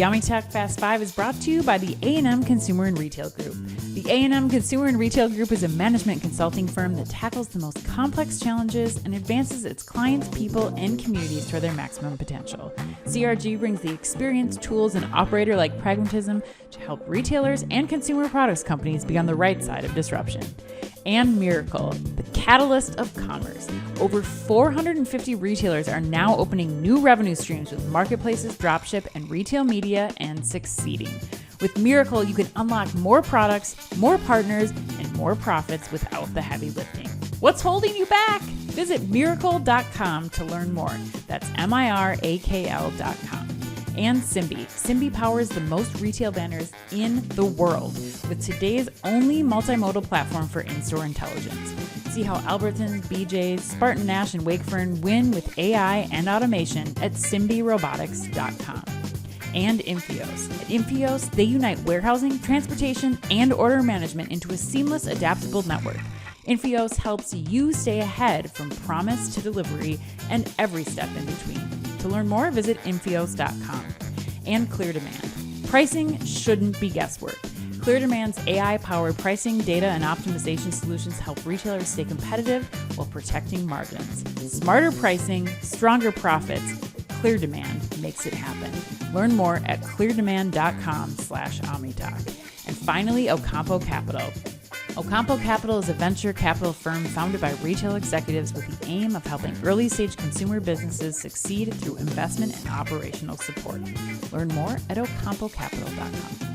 OmniTalk Fast 5 is brought to you by the A&M Consumer and Retail Group. The A&M Consumer and Retail Group is a management consulting firm that tackles the most complex challenges and advances its clients, people, and communities toward their maximum potential. CRG brings the experience, tools, and operator-like pragmatism to help retailers and consumer products companies be on the right side of disruption. And Miracle, the catalyst of commerce. Over 450 retailers are now opening new revenue streams with marketplaces, dropship, and retail media, and succeeding. With Miracle, you can unlock more products, more partners, and more profits without the heavy lifting. What's holding you back? Visit miracle.com to learn more. That's MIRAKL.com. And Symbi. Symbi powers the most retail banners in the world with today's only multimodal platform for in-store intelligence. See how Albertsons, BJ's, Spartan Nash, and Wakefern win with AI and automation at SymbiRobotics.com. And Infios. At Infios, they unite warehousing, transportation, and order management into a seamless, adaptable network. Infios helps you stay ahead from promise to delivery and every step in between. To learn more, visit Infios.com. And Clear Demand. Pricing shouldn't be guesswork. Clear Demand's AI-powered pricing, data, and optimization solutions help retailers stay competitive while protecting margins. Smarter pricing, stronger profits. Clear Demand makes it happen. Learn more at cleardemand.com/OmniTalk. And finally, Ocampo Capital. Ocampo Capital is a venture capital firm founded by retail executives with the aim of helping early-stage consumer businesses succeed through investment and operational support. Learn more at ocampocapital.com.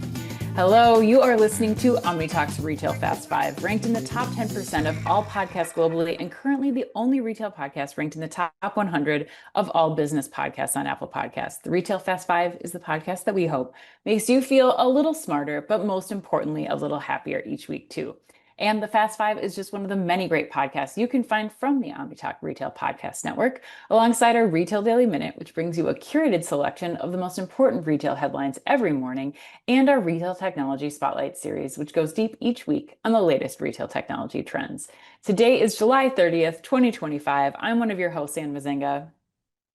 Hello, you are listening to OmniTalk's Retail Fast 5, ranked in the top 10% of all podcasts globally, and currently the only retail podcast ranked in the top 100 of all business podcasts on Apple Podcasts. The Retail Fast 5 is the podcast that we hope makes you feel a little smarter, but most importantly, a little happier each week too. And the Fast 5 is just one of the many great podcasts you can find from the OmniTalk Retail Podcast Network, alongside our Retail Daily Minute, which brings you a curated selection of the most important retail headlines every morning, and our Retail Technology Spotlight series, which goes deep each week on the latest retail technology trends. Today is July 30th, 2025. I'm one of your hosts, Ann Mazinga.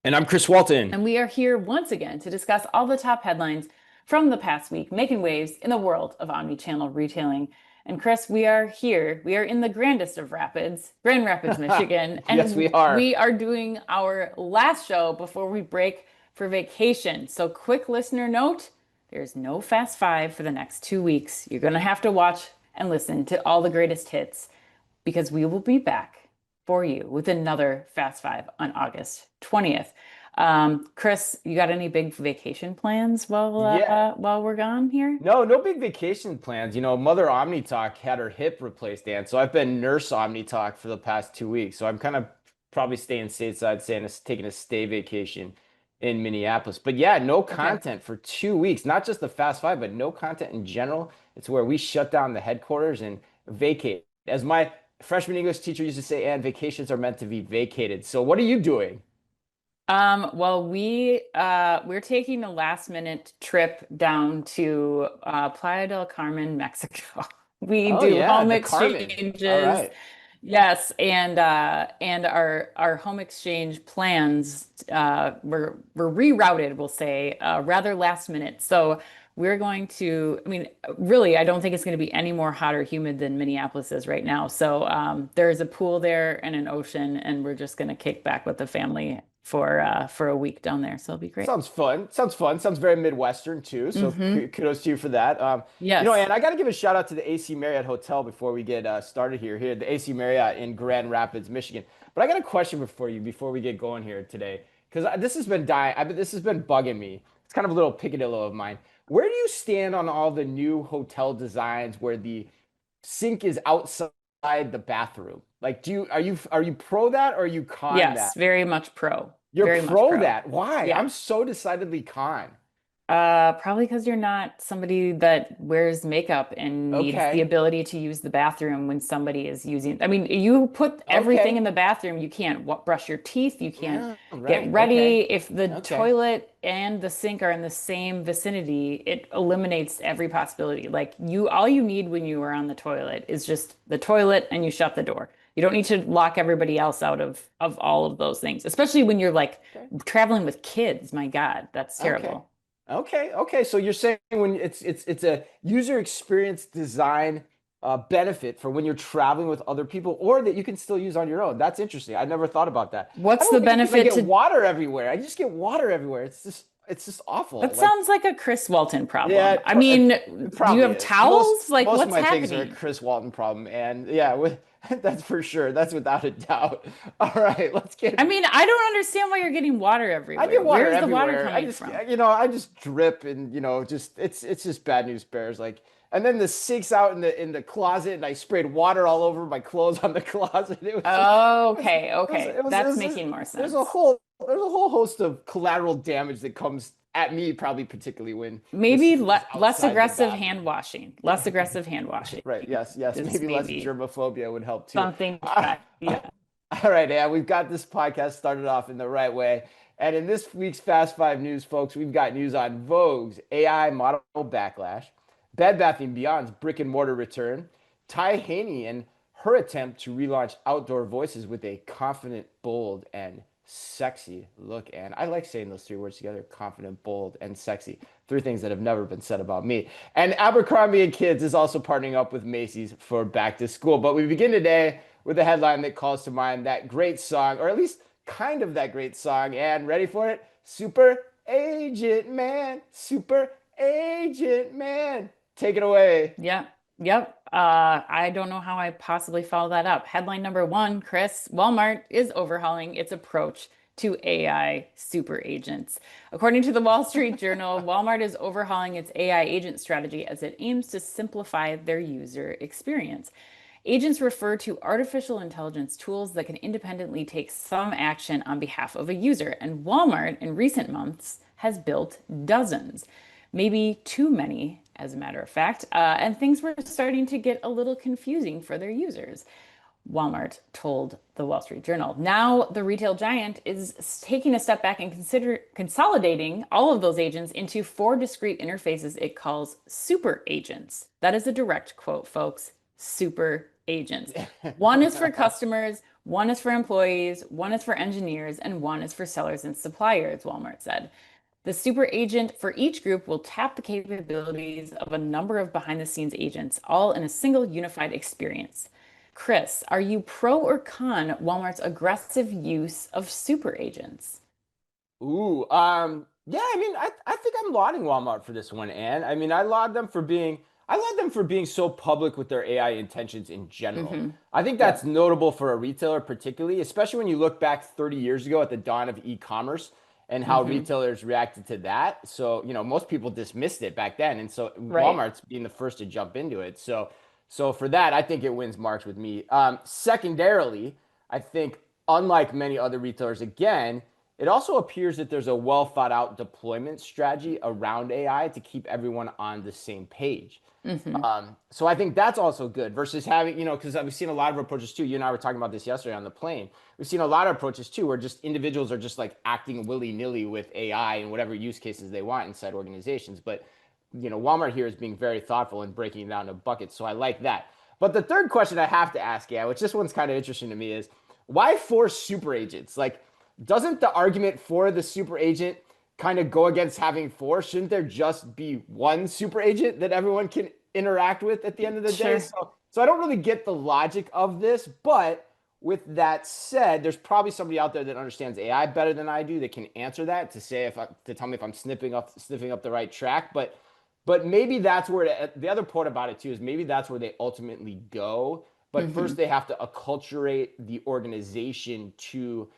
And I'm Chris Walton. And we are here once again to discuss all the top headlines from the past week, making waves in the world of omnichannel retailing. And Chris, we are here. We are in the grandest of rapids, Grand Rapids, Michigan. And yes, we are. We are doing our last show before we break for vacation. So quick listener note, there's no Fast 5 for the next 2 weeks. You're going to have to watch and listen to all the greatest hits because we will be back for you with another Fast 5 on August 20th. Chris, you got any big vacation plans while we're gone here? No big vacation plans. You know, Mother OmniTalk had her hip replaced, Dan. So I've been Nurse OmniTalk for the past 2 weeks. So I'm kind of probably staying stateside, taking a stay vacation in Minneapolis. But yeah, no content for 2 weeks. Not just the Fast 5, but no content in general. It's where we shut down the headquarters and vacate. As my freshman English teacher used to say, and vacations are meant to be vacated. So what are you doing? Well, we're taking a last minute trip down to Playa del Carmen, Mexico. We do home exchanges. All right. Yes, and our home exchange plans were rerouted, we'll say, rather last minute. So we're going to, I mean, really, I don't think it's going to be any more hot or humid than Minneapolis is right now. So there's a pool there and an ocean, and we're just going to kick back with the family for a week down there. So it'll be great. Sounds fun. Sounds very Midwestern too. So kudos to you for that. Yes. You know, and I got to give a shout out to the AC Marriott Hotel before we get started here at the AC Marriott in Grand Rapids, Michigan. But I got a question for you before we get going here today, because this has been bugging me. It's kind of a little picadillo of mine. Where do you stand on all the new hotel designs where the sink is outside the bathroom? Like, are you pro that or are you con that? Yes, very much pro. You're very pro much pro that. Why? Yeah. I'm so decidedly con. Probably because you're not somebody that wears makeup and needs the ability to use the bathroom when somebody is using. I mean, you put everything in the bathroom. You can't brush your teeth. You can't get ready. If the toilet and the sink are in the same vicinity, it eliminates every possibility. Like all you need when you are on the toilet is just the toilet, and you shut the door. You don't need to lock everybody else out of all of those things, especially when you're like traveling with kids. My God, that's terrible. Okay. So you're saying when it's a user experience design benefit for when you're traveling with other people, or that you can still use on your own. That's interesting. I never thought about that. I What's don't the like it because I benefit get to water everywhere. I just get water everywhere. It's just awful. That Like, sounds like a Chris Walton yeah, problem. I mean, it do you probably have is. Most towels? Like, most of what's my things are a happening? Chris Walton problem, and yeah, that's for sure. That's without a doubt. All right, let's I get. mean, I don't understand why you're getting water I everywhere. get water Where's the water everywhere. coming from? I just drip, and just it's just bad news bears. Like, and then the sink's out in the closet, and I sprayed water all over my clothes on the closet. It was just it was Okay, it was okay. it was, it That's was making more there's a sense. whole host of collateral damage that comes at me, probably particularly when the Maybe sink is less outside the aggressive bathroom. hand washing. Less aggressive hand washing. Right. Yes. Is Maybe less maybe germophobia would help too. something to All try. Yeah. right, yeah, we've got this podcast started off in the right way. And in this week's Fast Five news, folks, we've got news on Vogue's AI model backlash, Bed Bath & Beyond's brick and mortar return, Ty Haney and her attempt to relaunch Outdoor Voices with a confident, bold, and sexy look. And I like saying those three words together: confident, bold, and sexy. Three things that have never been said about me. And Abercrombie and Kids is also partnering up with Macy's for back to school. But we begin today with a headline that calls to mind that great song, or at least kind of that great song. And ready for it? Super Agent Man. Super Agent Man. Take it away. Yeah. Yep. I don't know how I possibly follow that up. Headline number one, Chris, Walmart is overhauling its approach to AI super agents. According to the Wall Street Journal, Walmart is overhauling its AI agent strategy as it aims to simplify their user experience. Agents refer to artificial intelligence tools that can independently take some action on behalf of a user, and Walmart in recent months has built dozens, maybe too many, as a matter of fact, and things were starting to get a little confusing for their users. Walmart told the Wall Street Journal. Now, the retail giant is taking a step back and consider consolidating all of those agents into four discrete interfaces it calls super agents. That is a direct quote, folks. Super agents. One is for customers, one is for employees, one is for engineers, and one is for sellers and suppliers, Walmart said. The super agent for each group will tap the capabilities of a number of behind the scenes agents, all in a single unified experience. Chris, are you pro or con Walmart's aggressive use of super agents? Ooh, yeah, I think I'm lauding Walmart for this one, Anne. I mean, I laud them for being so public with their AI intentions in general. Mm-hmm. I think that's Yep. notable for a retailer, particularly, especially when you look back 30 years ago at the dawn of e-commerce and how Mm-hmm. retailers reacted to that. So, most people dismissed it back then, and so Right. Walmart's being the first to jump into it. So for that, I think it wins marks with me. Secondarily, I think unlike many other retailers, again, it also appears that there's a well thought out deployment strategy around AI to keep everyone on the same page. Mm-hmm. So I think that's also good versus having, because we've seen a lot of approaches too. You and I were talking about this yesterday on the plane. We've seen a lot of approaches too, where just individuals are just like acting willy nilly with AI and whatever use cases they want inside organizations. But, Walmart here is being very thoughtful and breaking it down to buckets. So I like that. But the third question I have to ask, yeah, which this one's kind of interesting to me, is why force super agents? Like, doesn't the argument for the super agent kind of go against having four? Shouldn't there just be one super agent that everyone can interact with at the end of the day? Sure. So I don't really get the logic of this, but with that said, there's probably somebody out there that understands AI better than I do that can answer that to tell me if I'm sniffing up the right track. But maybe that's where the other part about it too is maybe that's where they ultimately go. But Mm-hmm. first, they have to acculturate the organization to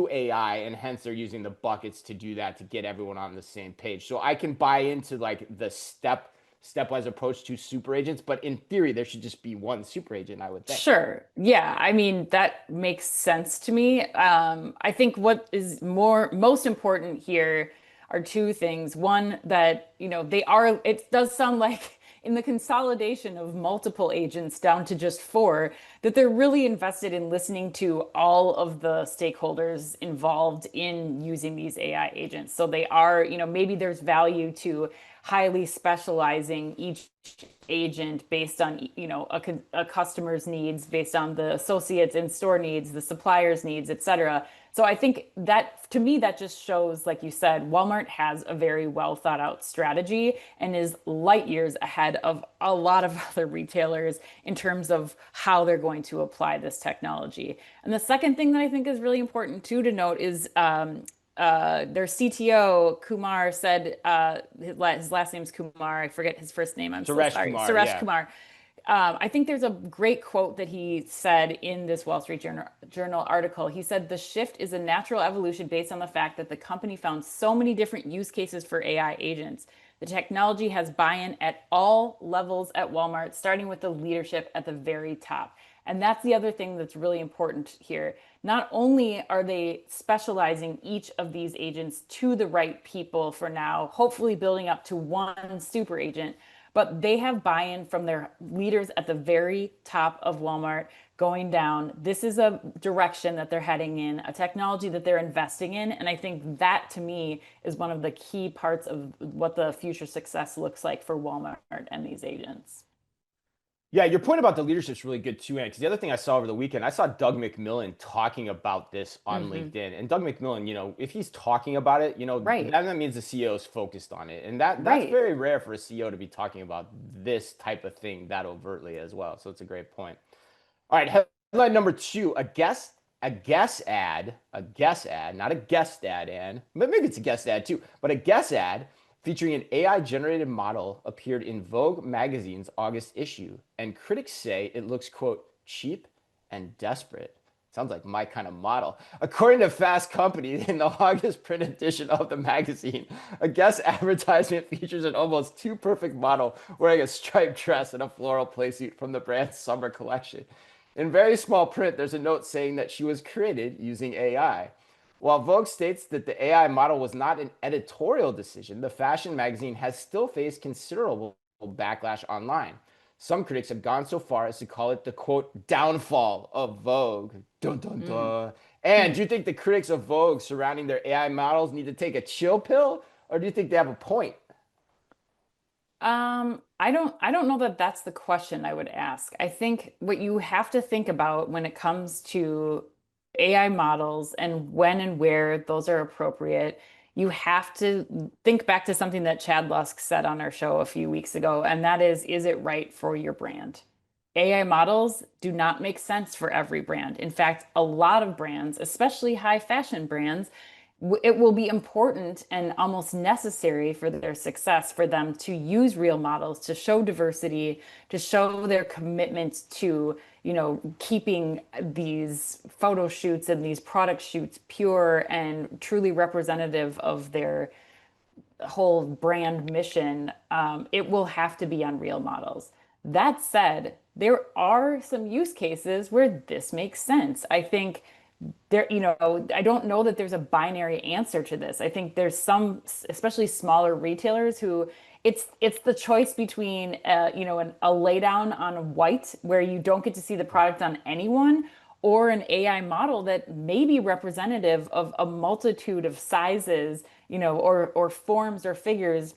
AI, and hence they're using the buckets to do that to get everyone on the same page. So I can buy into like the stepwise approach to super agents, but in theory, there should just be one super agent, I would think. Sure. Yeah. I mean, that makes sense to me. I think what is most important here are two things. One, that, it does sound like in the consolidation of multiple agents down to just four, that they're really invested in listening to all of the stakeholders involved in using these AI agents. So they are, maybe there's value to highly specializing each agent based on, a customer's needs, based on the associates in store needs, the suppliers needs, et cetera. So I think that, to me, that just shows, like you said, Walmart has a very well thought out strategy and is light years ahead of a lot of other retailers in terms of how they're going to apply this technology. And the second thing that I think is really important too to note is their CTO Kumar said, his last name's Kumar. I forget his first name. I'm so Suresh sorry. Kumar, Suresh yeah. Kumar. I think there's a great quote that he said in this Wall Street Journal article. He said, "The shift is a natural evolution based on the fact that the company found so many different use cases for AI agents. The technology has buy-in at all levels at Walmart, starting with the leadership at the very top." And that's the other thing that's really important here. Not only are they specializing each of these agents to the right people for now, hopefully building up to one super agent, but they have buy-in from their leaders at the very top of Walmart going down. This is a direction that they're heading in, a technology that they're investing in. And I think that, to me, is one of the key parts of what the future success looks like for Walmart and these agents. Yeah, your point about the leadership is really good too, Ann. Because the other thing I saw over the weekend, I saw Doug McMillon talking about this on Hmm. LinkedIn. And Doug McMillon, if he's talking about it, Right, that means the CEO is focused on it. And that's right. very rare for a CEO to be talking about this type of thing that overtly as well. So it's a great point. All right, headline number two, a guess ad, not a guest ad, and maybe it's a guest ad too, but a guess ad featuring an AI generated model appeared in Vogue magazine's August issue, and critics say it looks, quote, cheap and desperate. Sounds like my kind of model. According to Fast Company, in the August print edition of the magazine, a guest advertisement features an almost too perfect model wearing a striped dress and a floral playsuit from the brand's summer collection. In very small print, there's a note saying that she was created using AI. While Vogue states that the AI model was not an editorial decision, the fashion magazine has still faced considerable backlash online. Some critics have gone so far as to call it the, quote, downfall of Vogue. Dun dun Mm. dun. And Hmm. do you think the critics of Vogue surrounding their AI models need to take a chill pill, or do you think they have a point? I don't know that that's the question I would ask. I think what you have to think about when it comes to AI models and when and where those are appropriate, you have to think back to something that Chad Lusk said on our show a few weeks ago, and that is it right for your brand? AI models do not make sense for every brand. In fact, a lot of brands, especially high fashion brands, it will be important and almost necessary for their success for them to use real models to show diversity, to show their commitment to, keeping these photo shoots and these product shoots pure and truly representative of their whole brand mission. It will have to be on real models. That said, there are some use cases where this makes sense. I think I don't know that there's a binary answer to this. I think there's some, especially smaller retailers who it's the choice between a lay down on white where you don't get to see the product on anyone, or an AI model that may be representative of a multitude of sizes, or forms or figures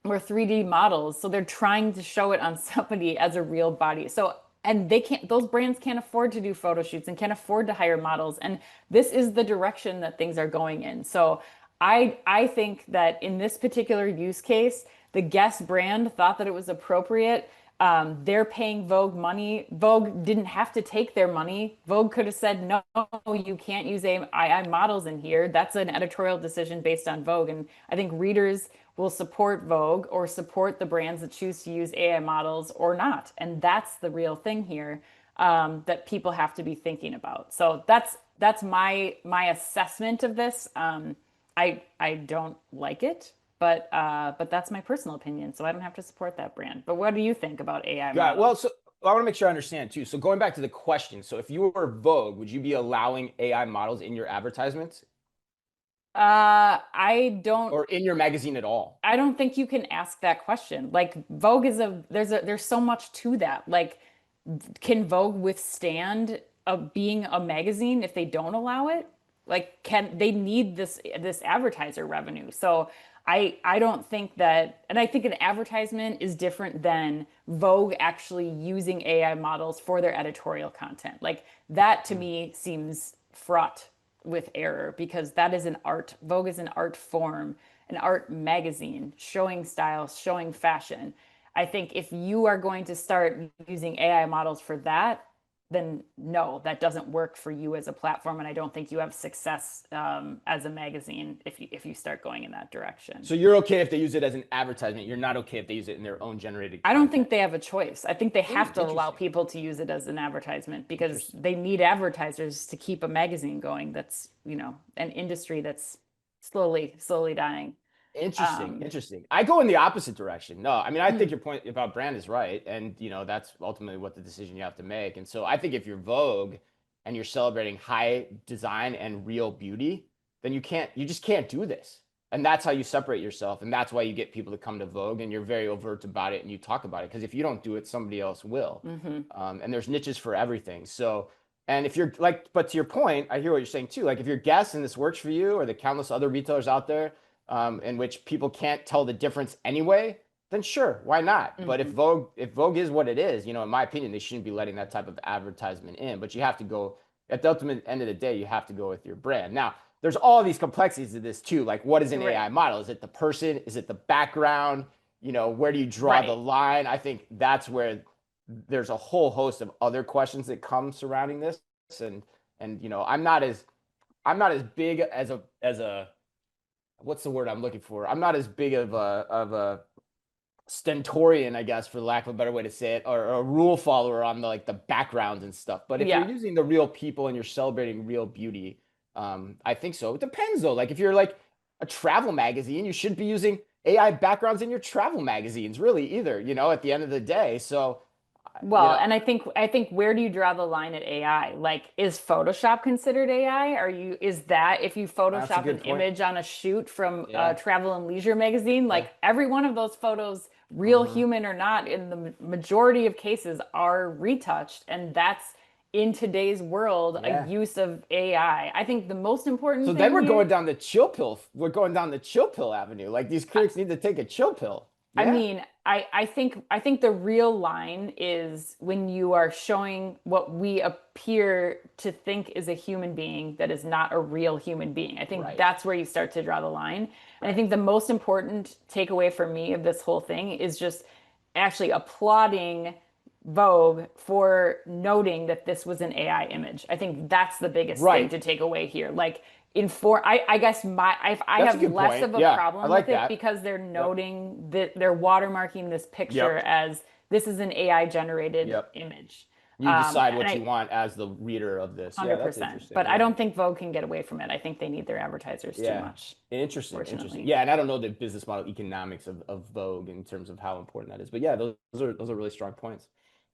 or 3D models. So they're trying to show it on somebody as a real body. So, and those brands can't afford to do photo shoots and can't afford to hire models. And this is the direction that things are going in. So I think that in this particular use case, the Guess brand thought that it was appropriate. They're paying Vogue money. Vogue didn't have to take their money. Vogue could have said, no, you can't use AI models in here. That's an editorial decision based on Vogue. And I think readers will support Vogue or support the brands that choose to use AI models or not. And that's the real thing here, that people have to be thinking about. So that's my assessment of this. I don't like it, but that's my personal opinion, so I don't have to support that brand. But what do you think about AI Got it. Well, models? so I want to make sure I understand too. So going back to the question, so if you were Vogue, would you be allowing AI models in your advertisements I don't or in your magazine at all? I don't think you can ask that question. Like Vogue is there's so much to that. Like, can Vogue withstand being a magazine if they don't allow it? Like, can they need this advertiser revenue? So I don't think that, and I think an advertisement is different than Vogue actually using AI models for their editorial content. Like that to me seems fraught with error because that is an art. Vogue is an art form, an art magazine showing style, showing fashion. I think if you are going to start using AI models for that, then no, that doesn't work for you as a platform, and I don't think you have success as a magazine if you start going in that direction. So you're okay if they use it as an advertisement. You're not okay if they use it in their own generated I don't content. think they have a choice. I think they have to allow Interesting. people to use it as an advertisement because they need advertisers to keep a magazine going. That's, an industry that's slowly dying. Interesting, Um, interesting. I go in the opposite direction. No, I mean, I think your point about brand is right. And, that's ultimately what the decision you have to make. And so I think if you're Vogue and you're celebrating high design and real beauty, then you just can't do this. And that's how you separate yourself. And that's why you get people to come to Vogue and you're very overt about it and you talk about it. Because if you don't do it, somebody else will. And there's niches for everything. So, and if you're like, but to your point, I hear what you're saying too. Like if you're Guess and this works for you or the countless other retailers out there, in which people can't tell the difference anyway, then sure, why not? But if Vogue is what it is, in my opinion, they shouldn't be letting that type of advertisement in. But you have to go at the ultimate end of the day, you have to go with your brand. Now, there's all these complexities to this too. Like, what is an AI model? Is it the person? Is it the background? Where do you draw the line? I think that's where there's a whole host of other questions that come surrounding this. And I'm not as big as a what's the word I'm looking for? I'm not as big of a stentorian, I guess, for lack of a better way to say it, or a rule follower on the backgrounds and stuff. But if you're using the real people and you're celebrating real beauty, I think so. It depends though. Like if you're like a travel magazine, you shouldn't be using AI backgrounds in your travel magazines, really either. At the end of the day. So Well, and I think where do you draw the line at AI? Like, is Photoshop considered AI? Is that if you Photoshop an image on a shoot from a travel and leisure magazine, like every one of those photos, real human or not, in the majority of cases are retouched, and that's in today's world a use of AI. I think the most important So thing then we're here, going down the chill pill. We're going down the chill pill avenue. Like these critics need to take a chill pill. I mean, I think the real line is when you are showing what we appear to think is a human being that is not a real human being. I think that's where you start to draw the line. And I think the most important takeaway for me of this whole thing is just actually applauding Vogue for noting that this was an AI image. I think that's the biggest thing to take away here. Like I guess I have less of a problem with it because they're noting that they're watermarking this picture as this is an AI generated image. You decide what you want as the reader of this. 100%. But I don't think Vogue can get away from it. I think they need their advertisers too much. Interesting. Yeah, and I don't know the business model economics of Vogue in terms of how important that is. But yeah, those are really strong points.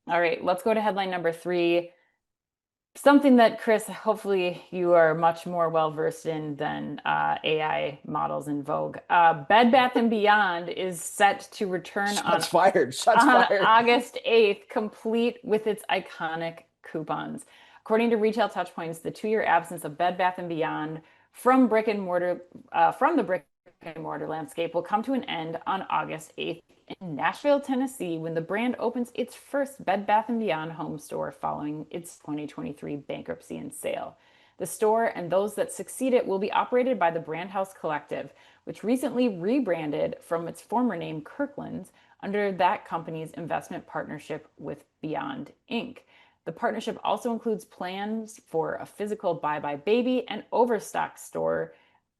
All right, let's go to headline number 3. Something that, Chris, hopefully you are much more well-versed in than AI models in Vogue. Bed Bath & Beyond is set to return on August 8th, complete with its iconic coupons. According to Retail Touchpoints, the 2-year absence of Bed Bath & Beyond from the brick and mortar landscape will come to an end on August 8th in Nashville, Tennessee, when the brand opens its first Bed Bath & Beyond home store following its 2023 bankruptcy and sale. The store and those that succeed it will be operated by the Brand House Collective, which recently rebranded from its former name Kirkland's under that company's investment partnership with Beyond Inc. The partnership also includes plans for a physical Bye Bye Baby and Overstock store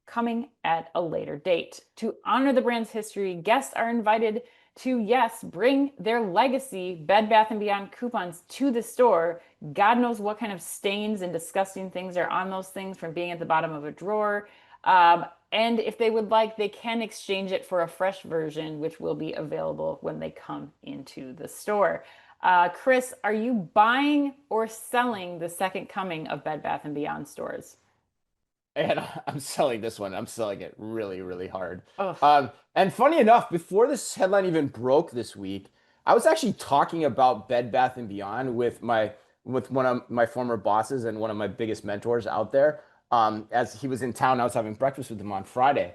coming at a later date. To honor the brand's history, guests are invited to, bring their legacy Bed Bath & Beyond coupons to the store. God knows what kind of stains and disgusting things are on those things from being at the bottom of a drawer. And if they would like, they can exchange it for a fresh version, which will be available when they come into the store. Chris, are you buying or selling the second coming of Bed Bath & Beyond stores? And I'm selling this one. I'm selling it really, really hard. And funny enough, before this headline even broke this week, I was actually talking about Bed Bath & Beyond with one of my former bosses and one of my biggest mentors out there. As he was in town, I was having breakfast with him on Friday.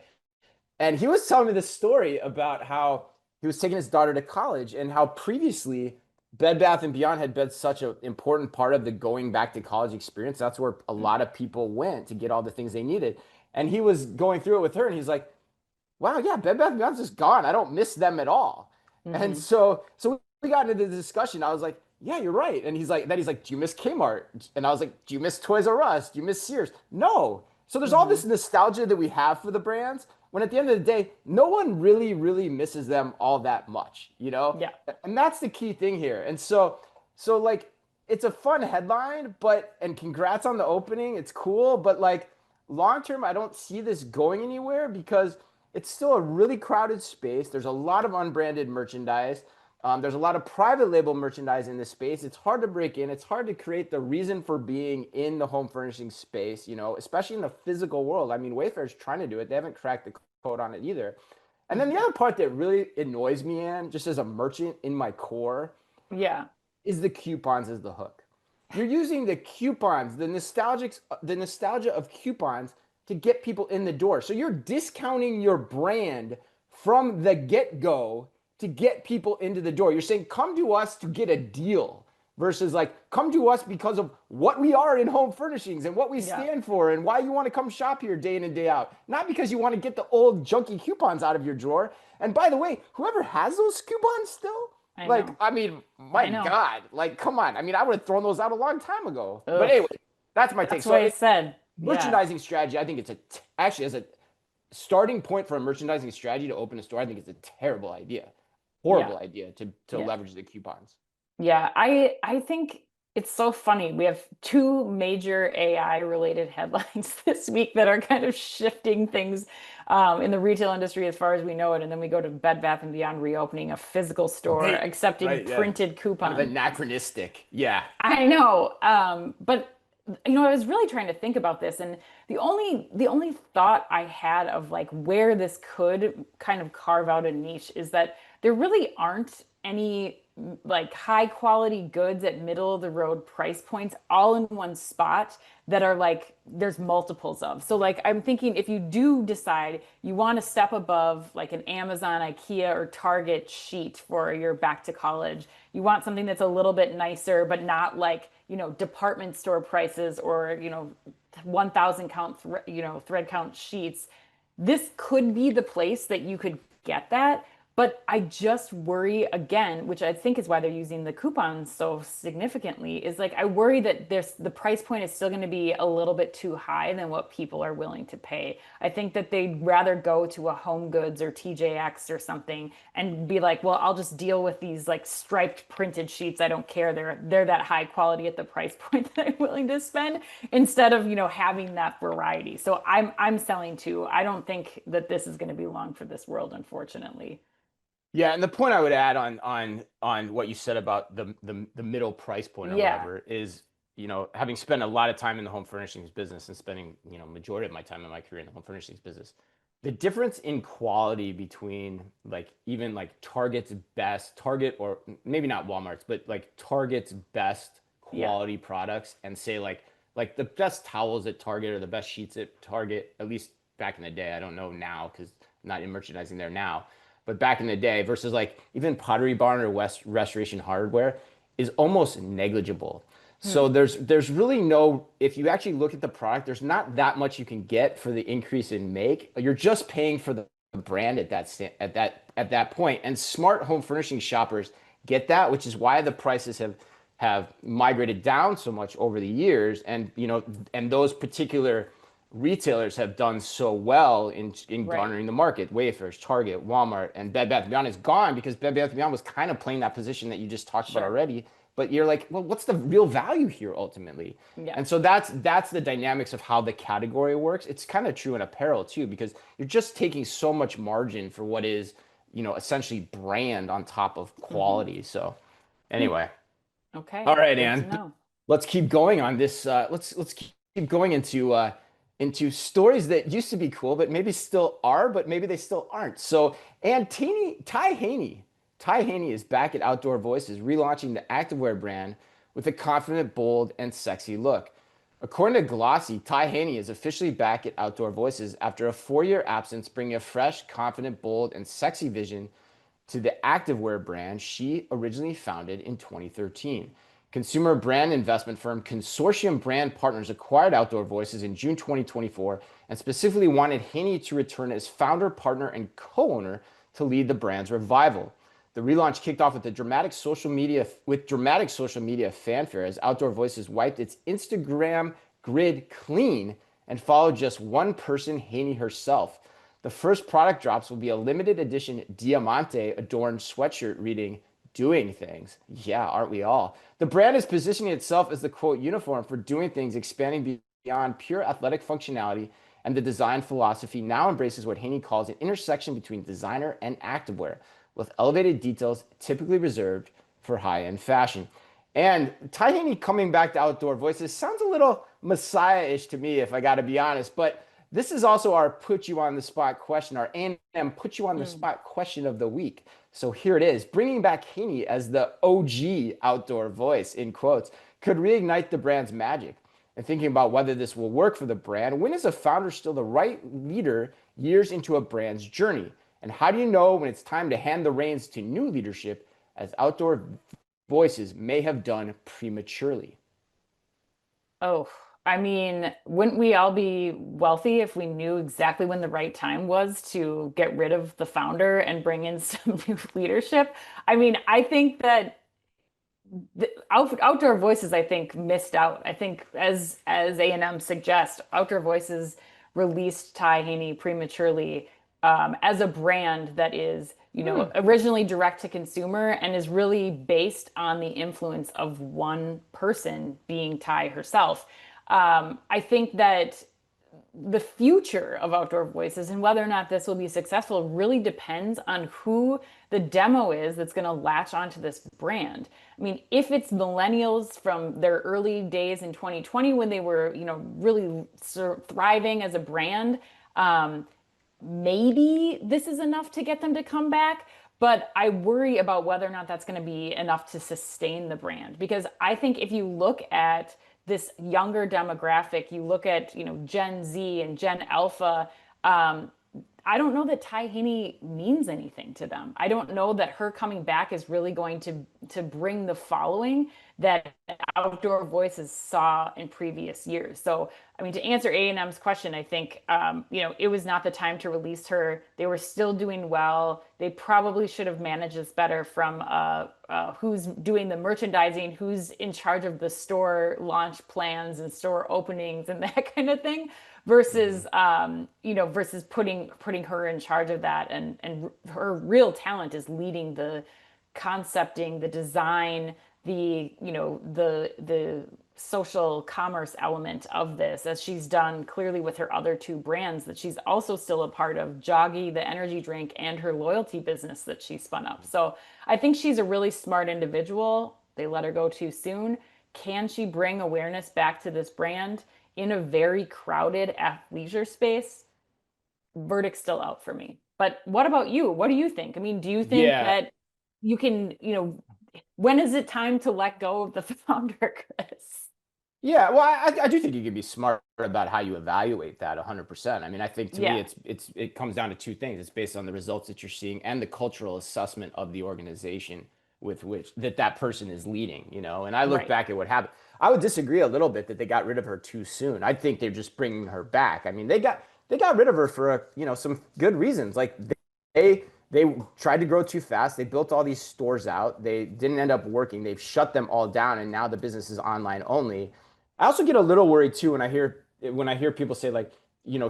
And he was telling me this story about how he was taking his daughter to college and how previously Bed Bath and Beyond had been such an important part of the going back to college experience. That's where a lot of people went to get all the things they needed. And he was going through it with her, and he's like, wow, yeah, Bed Bath& Beyond's just gone. I don't miss them at all. And Hmm. so we got into the discussion. I was like, yeah, you're right. And he's like, do you miss Kmart? And I was like, do you miss Toys R Us? Do you miss Sears? No. So there's all Hmm. this nostalgia that we have for the brands, when at the end of the day, no one really, really misses them all that much, you know? Yeah. And that's the key thing here. And so like, it's a fun headline, and congrats on the opening. It's cool, but like long term, I don't see this going anywhere because it's still a really crowded space. There's a lot of unbranded merchandise. There's a lot of private label merchandise in this space. It's hard to break in. It's hard to create the reason for being in the home furnishing space, you know, especially in the physical world. I mean, Wayfair's trying to do it. They haven't cracked the code on it either. And then the Hmm. other part that really annoys me, Ann, just as a merchant in my core, Yeah. is the coupons as the hook. You're using the coupons, the nostalgia of coupons to get people in the door. So you're discounting your brand from the get-go to get people into the door. You're saying, come to us to get a deal versus like, come to us because of what we are in home furnishings and what we Yeah. stand for and why you want to come shop here day in and day out. Not because you want to get the old junky coupons out of your drawer. And by the way, whoever has those coupons still, I like, know. I mean, my I know. God, like, come on. I mean, I would have thrown those out a long time ago. But Ugh. anyway, that's my take. That's So, what I said. Yeah. merchandising strategy, I think actually, as a starting point for a merchandising strategy to open a store, I think it's a terrible idea, Yeah. horrible idea to Yeah. leverage the coupons. Yeah, I think it's so funny. We have two major AI related headlines this week that are kind of shifting things in the retail industry as far as we know it. And then we go to Bed Bath and Beyond reopening a physical store, Right, accepting right, yeah. printed Kind of coupons. anachronistic. Yeah. I know, but I was really trying to think about this, and the only thought I had of like where this could kind of carve out a niche is that there really aren't any like high quality goods at middle of the road price points all in one spot that are like there's multiples of. So like I'm thinking if you do decide you want to step above like an Amazon, IKEA, or Target sheet for your back to college, you want something that's a little bit nicer, but not like, department store prices or, 1,000 count, thread count sheets. This could be the place that you could get that. But I just worry again, which I think is why they're using the coupons so significantly, is like I worry that the price point is still going to be a little bit too high than what people are willing to pay. I think that they'd rather go to a Home Goods or TJX or something and be like, well, I'll just deal with these like striped printed sheets. I don't care. They're that high quality at the price point that I'm willing to spend instead of, having that variety. So I'm selling too. I don't think that this is going to be long for this world, unfortunately. Yeah, and the point I would add on what you said about the middle price point or Yeah. whatever is, having spent a lot of time in the home furnishings business and spending, majority of my time in my career in the home furnishings business, the difference in quality between like even like Target or maybe not Walmart's, but like Target's best Yeah. quality products and say like the best towels at Target or the best sheets at Target, at least back in the day. I don't know now because I'm not in merchandising there now, but back in the day versus like even Pottery Barn or West Restoration Hardware is almost negligible. So Hmm. there's really no, if you actually look at the product, there's not that much you can get for the increase in make. You're just paying for the brand at that point. And smart home furnishing shoppers get that, which is why the prices have migrated down so much over the years. And and those particular retailers have done so well in Right. garnering the market. Wayfair's, Target, Walmart, and Bed Bath & Beyond is gone because Bed Bath & Beyond was kind of playing that position that you just talked about Sure. already. But you're like, well, what's the real value here ultimately? Yeah. And so that's the dynamics of how the category works. It's kind of true in apparel too, because you're just taking so much margin for what is, essentially brand on top of Hmm. quality. So Hmm. anyway, Okay. all right, Good to Ann. know. Let's keep going on this. Let's keep going into stories that used to be cool, but maybe still are, but maybe they still aren't. So, and Ty Haney is back at Outdoor Voices, relaunching the activewear brand with a confident, bold, and sexy look. According to Glossy, Ty Haney is officially back at Outdoor Voices after a 4-year absence, bringing a fresh, confident, bold, and sexy vision to the activewear brand she originally founded in 2013. Consumer brand investment firm Consortium Brand Partners acquired Outdoor Voices in June 2024 and specifically wanted Haney to return as founder, partner, and co-owner to lead the brand's revival. The relaunch kicked off with dramatic social media fanfare as Outdoor Voices wiped its Instagram grid clean and followed just one person, Haney herself. The first product drops will be a limited edition Diamante adorned sweatshirt reading "Doing Things." Yeah, aren't we all? The brand is positioning itself as the quote uniform for doing things, expanding beyond pure athletic functionality, and the design philosophy now embraces what Haney calls an intersection between designer and activewear, with elevated details typically reserved for high-end fashion. And Ty Haney coming back to Outdoor Voices sounds a little Messiah-ish to me, if I got to be honest. But this is also our put you on the spot question, our A&M put you on the spot question of the week. So here it is. Bringing back Haney as the OG outdoor voice, in quotes, could reignite the brand's magic. And thinking about whether this will work for the brand, when is a founder still the right leader years into a brand's journey? And how do you know when it's time to hand the reins to new leadership, as Outdoor Voices may have done prematurely? Oh, I mean, wouldn't we all be wealthy if we knew exactly when the right time was to get rid of the founder and bring in some new leadership? I mean, I think that Outdoor Voices, I think, missed out. I think, as A&M suggests, Outdoor Voices released Ty Haney prematurely as a brand that is, originally direct to consumer and is really based on the influence of one person, being Ty herself. I think that the future of Outdoor Voices and whether or not this will be successful really depends on who the demo is that's going to latch onto this brand. I mean, if it's millennials from their early days in 2020 when they were, really thriving as a brand, maybe this is enough to get them to come back. But I worry about whether or not that's going to be enough to sustain the brand. Because I think if you look at this younger demographic, you look at, Gen Z and Gen Alpha, I don't know that Ty Haney means anything to them. I don't know that her coming back is really going to bring the following that Outdoor Voices saw in previous years. So, I mean, to answer A&M's question, I think, it was not the time to release her. They were still doing well. They probably should have managed this better from who's doing the merchandising, who's in charge of the store launch plans and store openings and that kind of thing, versus versus putting her in charge of that. And her real talent is leading the concepting, the design, the social commerce element of this, as she's done clearly with her other two brands that she's also still a part of, Joggy, the energy drink, and her loyalty business that she spun up. So I think she's a really smart individual. They let her go too soon. Can she bring awareness back to this brand in a very crowded athleisure space? Verdict's still out for me. But what about you? What do you think? I mean, do you think that you can, when is it time to let go of the founder, Chris? Yeah, well, I do think you can be smart about how you evaluate that 100%. I mean, I think to me, it comes down to two things. It's based on the results that you're seeing and the cultural assessment of the organization with which that person is leading, And I look back at what happened. I would disagree a little bit that they got rid of her too soon. I think they're just bringing her back. I mean, they got rid of her for some good reasons. Like they tried to grow too fast. They built all these stores out. They didn't end up working. They've shut them all down, and now the business is online only. I also get a little worried too when I hear people say, like,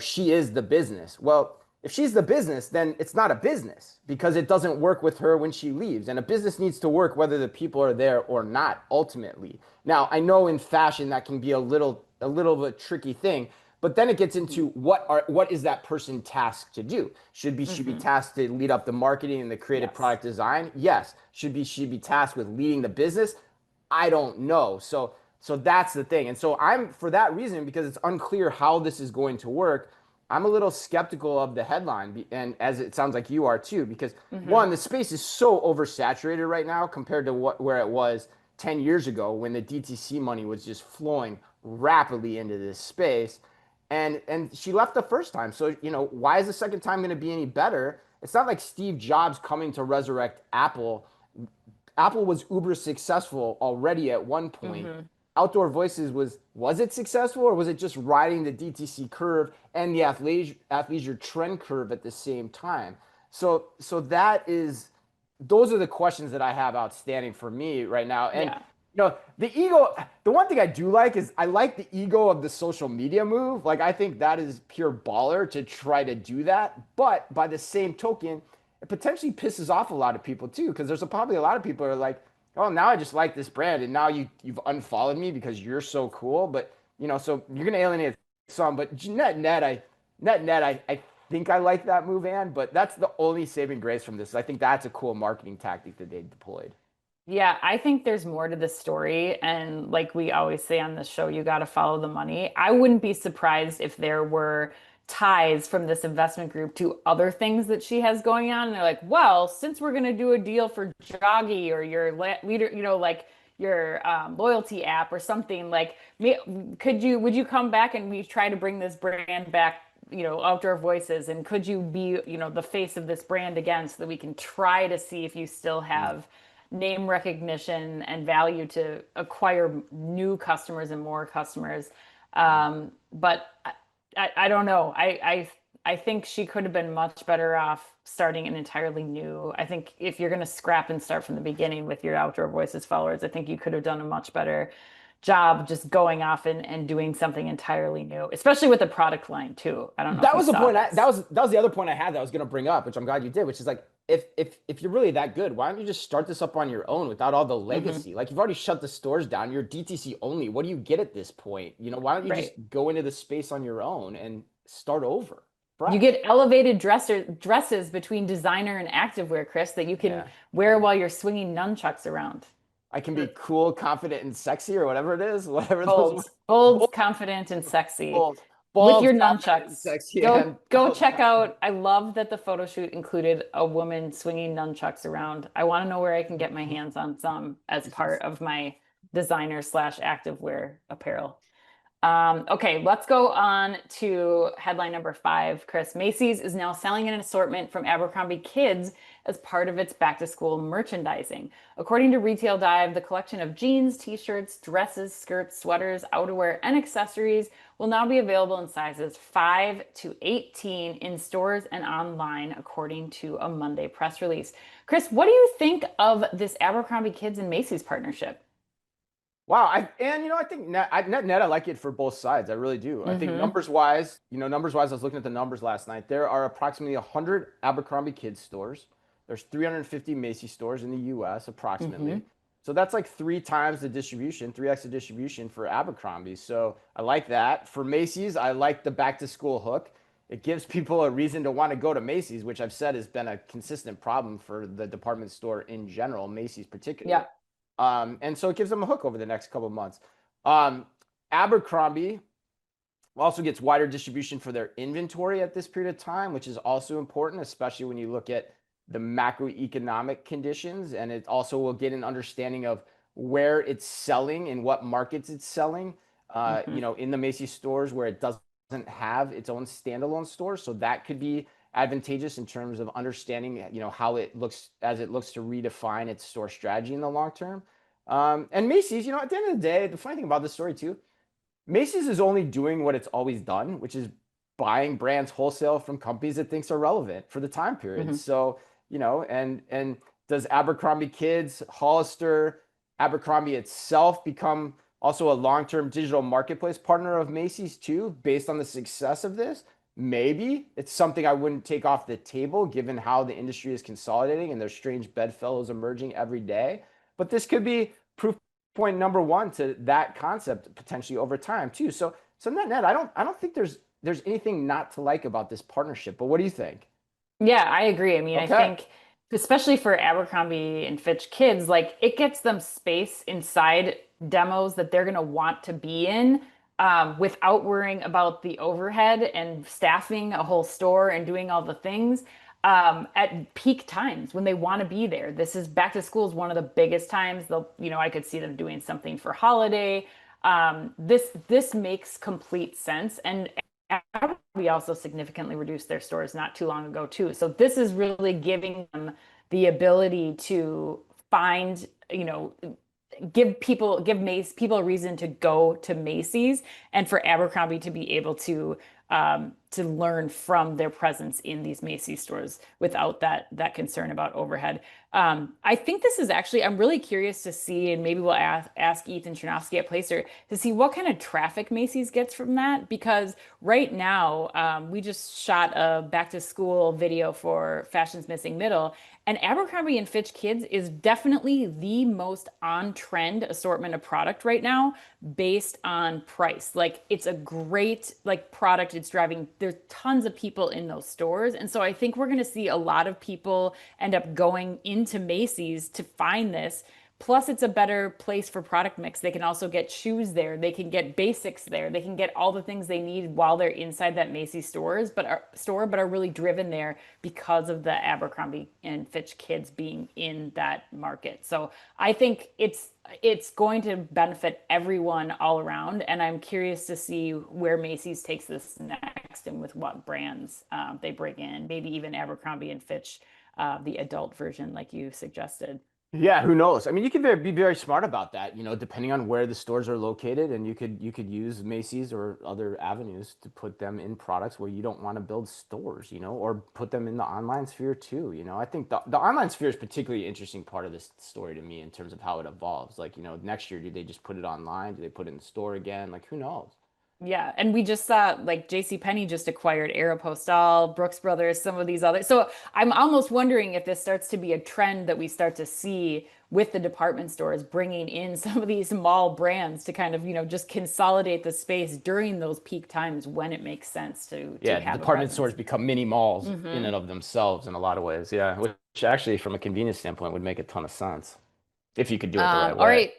she is the business. Well, if she's the business, then it's not a business because it doesn't work with her when she leaves. And a business needs to work whether the people are there or not, ultimately. Now, I know in fashion that can be a little of a tricky thing, but then it gets into what is that person tasked to do? Should she be tasked to lead up the marketing and the creative product design? Yes. Should she be tasked with leading the business? I don't know. So that's the thing. And so I'm, for that reason, because it's unclear how this is going to work, I'm a little skeptical of the headline, and as it sounds like you are too, because one, the space is so oversaturated right now compared to where it was 10 years ago when the DTC money was just flowing rapidly into this space. And she left the first time. So, why is the second time going to be any better? It's not like Steve Jobs coming to resurrect Apple. Apple was uber successful already at one point. Hmm. Outdoor Voices was it successful, or was it just riding the DTC curve and the athleisure trend curve at the same time? So those are the questions that I have outstanding for me right now. And Yeah. the ego, the one thing I do like is I like the ego of the social media move. Like, I think that is pure baller to try to do that. But by the same token, it potentially pisses off a lot of people too, because there's probably a lot of people who are like, oh, now I just like this brand, and now you've unfollowed me because you're so cool. But so you're gonna alienate some. But net, I think I like that move, Ann. But that's the only saving grace from this. I think that's a cool marketing tactic that they deployed. Yeah, I think there's more to the story. And like we always say on this show, you got to follow the money. I wouldn't be surprised if there were ties from this investment group to other things that she has going on. And they're like, well, since we're going to do a deal for Joggy or your leader, like your loyalty app or something, like, would you come back and we try to bring this brand back? Outdoor Voices, and could you be, the face of this brand again so that we can try to see if you still have name recognition and value to acquire new customers and more customers. But I don't know. I think she could have been much better off starting an entirely new. I think if you're going to scrap and start from the beginning with your Outdoor Voices followers, I think you could have done a much better job just going off and doing something entirely new, especially with the product line too. I don't know if That you was the saw point. this. That was the other point I had that I was going to bring up, which I'm glad you did. Which is like, if you're really that good, why don't you just start this up on your own without all the Hmm. legacy? Like, you've already shut the stores down. You're DTC only. What do you get at this point? Why don't you just Right. go into the space on your own and start over, You fresh? get elevated dresses between designer and activewear, Chris, that you can Yeah. wear while you're swinging nunchucks around. I can be cool, confident, and sexy, or whatever it is, whatever those Bold, words. bold, Bold, confident, and sexy bold, with your bold, confident, and nunchucks. sexy, Go and go bold. check out. I love that the photo shoot included a woman swinging nunchucks around. I want to know where I can get my hands on some as part of my designer slash activewear apparel. Okay, let's go on to headline number 5. Chris, Macy's is now selling an assortment from Abercrombie Kids as part of its back to school merchandising. According to Retail Dive, the collection of jeans, t-shirts, dresses, skirts, sweaters, outerwear, and accessories will now be available in sizes 5 to 18 in stores and online, according to a Monday press release. Chris, what do you think of this Abercrombie Kids and Macy's partnership? Wow, I think net I like it for both sides. I really do. I think Mm-hmm. numbers wise, I was looking at the numbers last night. There are approximately 100 Abercrombie kids stores. There's 350 Macy stores in the U.S. Mm-hmm. approximately. So that's like 3 times the distribution, 3x the distribution for Abercrombie. So I like that. For Macy's, I like the back to school hook. It gives people a reason to want to go to Macy's, which I've said has been a consistent problem for the department store in general, Macy's particularly. Yeah. And so it gives them a hook over the next couple of months. Um, Abercrombie also gets wider distribution for their inventory at this period of time, which is also important, especially when you look at the macroeconomic conditions. And it also will get an understanding of where it's selling and what markets it's selling, Mm-hmm. in the Macy's stores where it doesn't have its own standalone stores. So that could be advantageous in terms of understanding, how it looks as it looks to redefine its store strategy in the long term. And Macy's, at the end of the day, the funny thing about this story too, Macy's is only doing what it's always done, which is buying brands wholesale from companies it thinks are relevant for the time period. Mm-hmm. So, and does Abercrombie Kids, Hollister, Abercrombie itself become also a long-term digital marketplace partner of Macy's too, based on the success of this? Maybe it's something I wouldn't take off the table given how the industry is consolidating and there's strange bedfellows emerging every day. But this could be proof point number one to that concept potentially over time too. So net, I don't think there's anything not to like about this partnership. But what do you think? Yeah, I agree. I mean, I Okay. think especially for Abercrombie and Fitch kids, like it gets them space inside demos that they're going to want to be in without worrying about the overhead and staffing a whole store and doing all the things at peak times when they want to be there. This is back to school is one of the biggest times. They'll, I could see them doing something for holiday. This makes complete sense. And we also significantly reduced their stores not too long ago too. So this is really giving them the ability to find, give people a reason to go to Macy's, and for Abercrombie to be able to learn from their presence in these Macy's stores without that concern about overhead. I think this is actually, I'm really curious to see, and maybe we'll ask Ethan Chernovsky at Placer to see what kind of traffic Macy's gets from that. Because right now, we just shot a back to school video for Fashion's Missing Middle, and Abercrombie and Fitch Kids is definitely the most on trend assortment of product right now based on price. Like it's a great product. It's driving, there's tons of people in those stores. And so I think we're going to see a lot of people end up going into Macy's to find this. Plus, it's a better place for product mix. They can also get shoes there. They can get basics there. They can get all the things they need while they're inside that Macy's but are really driven there because of the Abercrombie and Fitch Kids being in that market. So I think it's going to benefit everyone all around. And I'm curious to see where Macy's takes this next and with what brands they bring in. Maybe even Abercrombie and Fitch, the adult version, like you suggested. Yeah, who knows? I mean, you could be very smart about that, depending on where the stores are located, and you could use Macy's or other avenues to put them in products where you don't want to build stores, or put them in the online sphere too. I think the online sphere is particularly interesting part of this story to me in terms of how it evolves. Like, next year, do they just put it online? Do they put it in the store again? Like, who knows? Yeah, and we just saw like JCPenney just acquired Aeropostale, Brooks Brothers, some of these others. So I'm almost wondering if this starts to be a trend that we start to see with the department stores bringing in some of these mall brands to kind of, just consolidate the space during those peak times when it makes sense to Yeah, have a department presence. stores become mini malls in Hmm. and of themselves in a lot of ways. Yeah, which actually, from a convenience standpoint, would make a ton of sense if you could do it the right All way. right.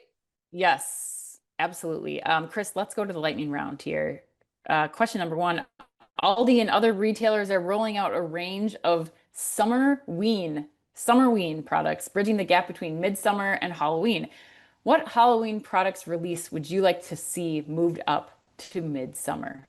Yes, absolutely. Chris, let's go to the lightning round here. Question number one. Aldi and other retailers are rolling out a range of Summerween products, bridging the gap between midsummer and Halloween. What Halloween products release would you like to see moved up to midsummer?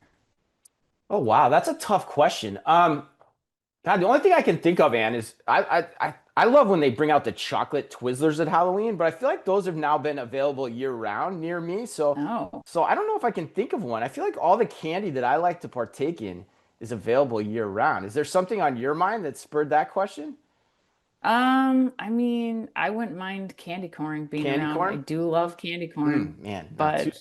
Oh wow, that's a tough question. God, the only thing I can think of, Anne, is I love when they bring out the chocolate Twizzlers at Halloween, but I feel like those have now been available year round near me. So Oh. so I don't know if I can think of one. I feel like all the candy that I like to partake in is available year round. Is there something on your mind that spurred that question? I mean, I wouldn't mind candy corn being Candy around. I corn? do love candy corn, Man, not too.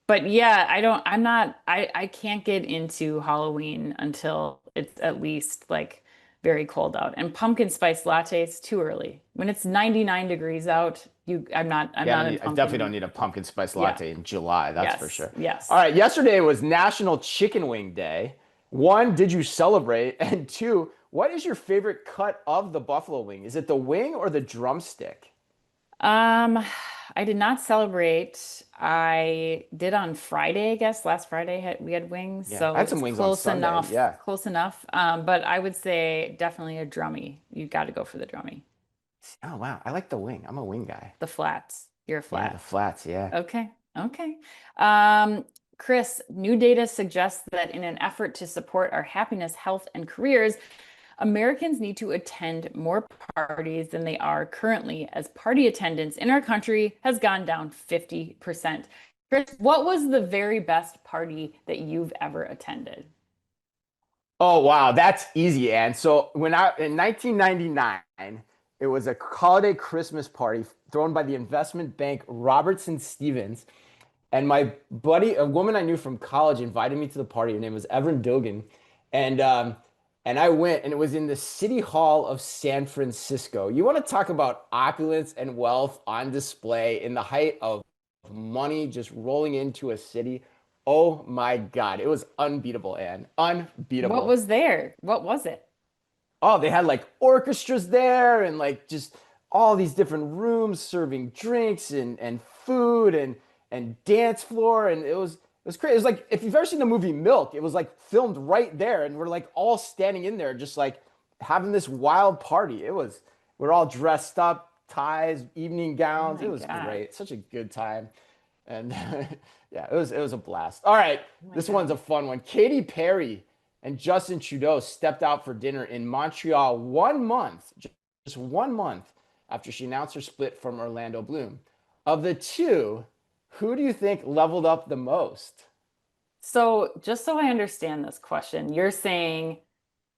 but yeah, I'm not, I can't get into Halloween until it's at least like very cold out. And pumpkin spice lattes too early. When it's 99 degrees out, I'm Yeah, not in I definitely don't pumpkin. need a pumpkin spice Yeah. latte in July, that's for Yes. sure. All Yes. right, yesterday was National Chicken Wing Day. One, did you celebrate? And two, what is your favorite cut of the buffalo wing? Is it the wing or the drumstick? Um, I did not celebrate. I did on Friday, I guess. Last Friday we had wings, Yeah, I so had it some was wings on close Sunday. enough. Yeah. Close enough. But I would say definitely a drummy. You got to go for the drummy. Oh, wow. I like the wing. I'm a wing guy. The flats. You're a Yeah, the flat. flats. Yeah. Okay. Okay. Um, Chris, new data suggests that in an effort to support our happiness, health, and careers, Americans need to attend more parties than they are currently, as party attendance in our country has gone down 50%. Chris, what was the very best party that you've ever attended? Oh, wow. That's easy, Ann. So in 1999, it was a holiday Christmas party thrown by the investment bank Robertson Stevens. And my buddy, a woman I knew from college, invited me to the party. Her name was Evelyn Dogan, and I went, and it was in the City Hall of San Francisco. You want to talk about opulence and wealth on display in the height of money just rolling into a city. Oh my God, it was unbeatable, Anne. What Unbeatable. was there? What was it? Oh, they had like orchestras there and like just all these different rooms serving drinks and food and dance floor, and it was crazy. It was like if you've ever seen the movie Milk, it was like filmed right there, and we're like all standing in there just like having this wild party. We're all dressed up, ties, evening Oh gowns. my It was God. great. Such a good time. And yeah, it was a blast. All right, this one's a fun one. Katy Perry and Justin Trudeau stepped out for dinner in Montreal 1 month, just 1 month after she announced her split from Orlando Bloom. Of the two, who do you think leveled up the most? So just so I understand this question, you're saying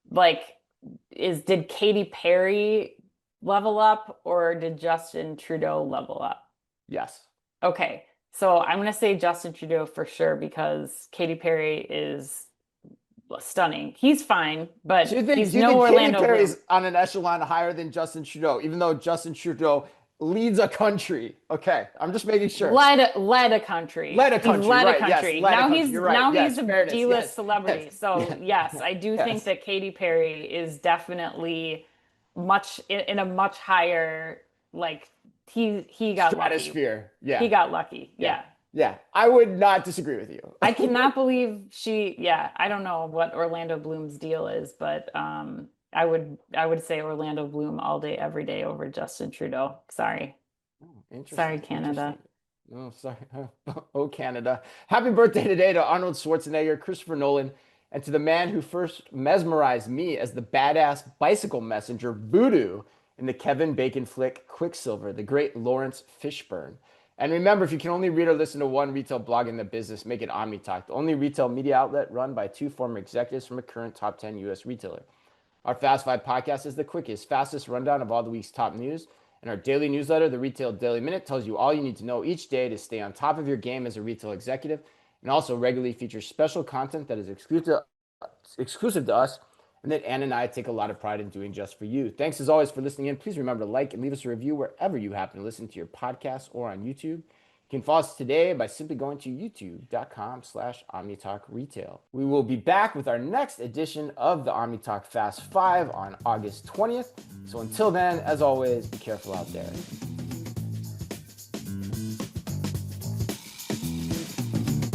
like did Katy Perry level up or did Justin Trudeau level up? Yes. Okay. So I'm going to say Justin Trudeau for sure because Katy Perry is stunning. He's fine, but Do you think, he's do you no think Orlando Katy Perry's Bloom. on an echelon higher than Justin Trudeau, even though Justin Trudeau leads a country? Okay, I'm just making sure. Led a country. Led a He's country, led a right? Yes, country. led a Now country. he's You're right. now Yes, he's a fairness. D-list Yes, celebrity. yes, So yes, I do think yes. that Katy Perry is definitely much in a much higher like he got lucky. Stratosphere. Yeah. He got lucky. Yeah. Yeah. Yeah. I would not disagree with you. I cannot believe I don't know what Orlando Bloom's deal is, but I would say Orlando Bloom all day, every day over Justin Trudeau. Sorry. Oh, interesting. Sorry, Canada. Oh, sorry. Oh, Canada. Happy birthday today to Arnold Schwarzenegger, Christopher Nolan, and to the man who first mesmerized me as the badass bicycle messenger Voodoo in the Kevin Bacon flick Quicksilver, the great Lawrence Fishburne. And remember, if you can only read or listen to one retail blog in the business, make it OmniTalk, the only retail media outlet run by two former executives from a current top 10 U.S. retailer. Our Fast Five podcast is the quickest, fastest rundown of all the week's top news. And our daily newsletter, the Retail Daily Minute, tells you all you need to know each day to stay on top of your game as a retail executive, and also regularly features special content that is exclusive to us and that Ann and I take a lot of pride in doing just for you. Thanks as always for listening in. Please remember to like and leave us a review wherever you happen to listen to your podcast or on YouTube. You can follow us today by simply going to youtube.com/OmniTalkRetail. We will be back with our next edition of the OmniTalk Fast 5 on August 20th. So until then, as always, be careful out there.